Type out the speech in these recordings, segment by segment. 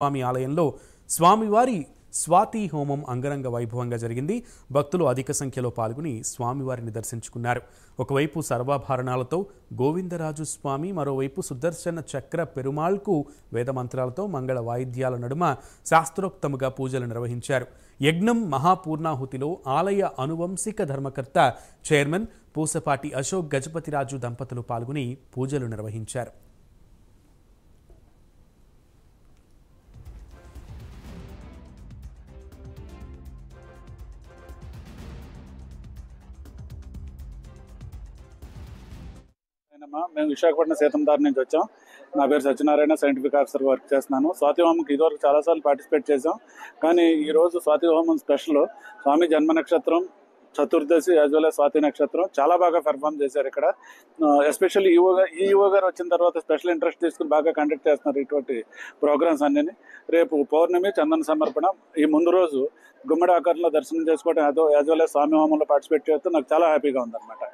స్వామి ఆలయంలో స్వామివారి స్వాతి హోమం అంగరంగ వైభవంగా జరిగింది. భక్తులు అధిక సంఖ్యలో పాల్గొని స్వామివారిని దర్శించుకున్నారు. ఒకవైపు సర్వాభరణాలతో గోవిందరాజు స్వామి, మరోవైపు సుదర్శన చక్ర పెరుమాళ్కు వేదమంత్రాలతో మంగళ వాయిద్యాల నడుమ శాస్త్రోక్తముగా పూజలు నిర్వహించారు. యజ్ఞం మహాపూర్ణాహుతిలో ఆలయ అనువంశిక ధర్మకర్త చైర్మన్ పూసపాటి అశోక్ గజపతిరాజు దంపతులు పాల్గొని పూజలు నిర్వహించారు. మేము విశాఖపట్నం సీతందార్ నుంచి వచ్చాం. నా పేరు సత్యనారాయణ, సైంటిఫిక్ ఆఫీసర్ వర్క్ చేస్తున్నాను. స్వాతి హోమంకి ఇదివరకు చాలాసార్లు పార్టిసిపేట్ చేసాం. కానీ ఈరోజు స్వాతి హోమం స్పెషల్. స్వామి జన్మ నక్షత్రం చతుర్దశి యాజ్ వెల్ స్వాతి నక్షత్రం చాలా బాగా పెర్ఫామ్ చేశారు ఇక్కడ. ఎస్పెషల్లీ ఈఓ గారు వచ్చిన తర్వాత స్పెషల్ ఇంట్రెస్ట్ తీసుకుని బాగా కండక్ట్ చేస్తున్నారు ఇటువంటి ప్రోగ్రామ్స్ అన్నీ. రేపు పౌర్ణమి చందన సమర్పణ, ఈ ముందు రోజు గుమ్మడి ఆకారంలో దర్శనం చేసుకోవడం యాజ్ వెల్ స్వామి హోమంలో పార్టిసిపేట్ చేస్తూ నాకు చాలా హ్యాపీగా ఉందన్నమాట.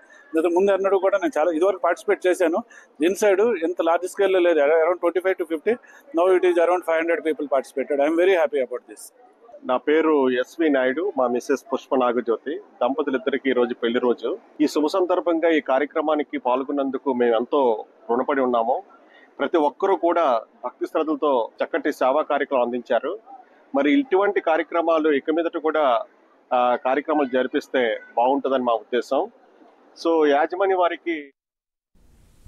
ముందు అన్నట్టు కూడా నేను చాలా ఇదివరకు పార్టిసిపేట్ చేశాను. ఇన్సైడ్ ఇంత లార్జ్ స్కేల్లో లేదు, around 25 to 50. Now it is around 500 people participated. I'm very happy about this. నా పేరు ఎస్వి నాయుడు, మా మిస్సెస్ పుష్ప నాగజ్యోతి. దంపతులిద్దరికి ఈ రోజు పెళ్లి రోజు. ఈ శుభ సందర్భంగా ఈ కార్యక్రమానికి పాల్గొన్నందుకు మేము ఎంతో రుణపడి ఉన్నాము. ప్రతి ఒక్కరూ కూడా భక్తి శ్రద్ధలతో చక్కటి సేవా కార్యక్రమం అందించారు. మరి ఇటువంటి కార్యక్రమాలు ఇక మీదట కూడా కార్యక్రమాలు జరిపిస్తే బాగుంటుందని మా ఉద్దేశం. సో యాజమాన్య వారికి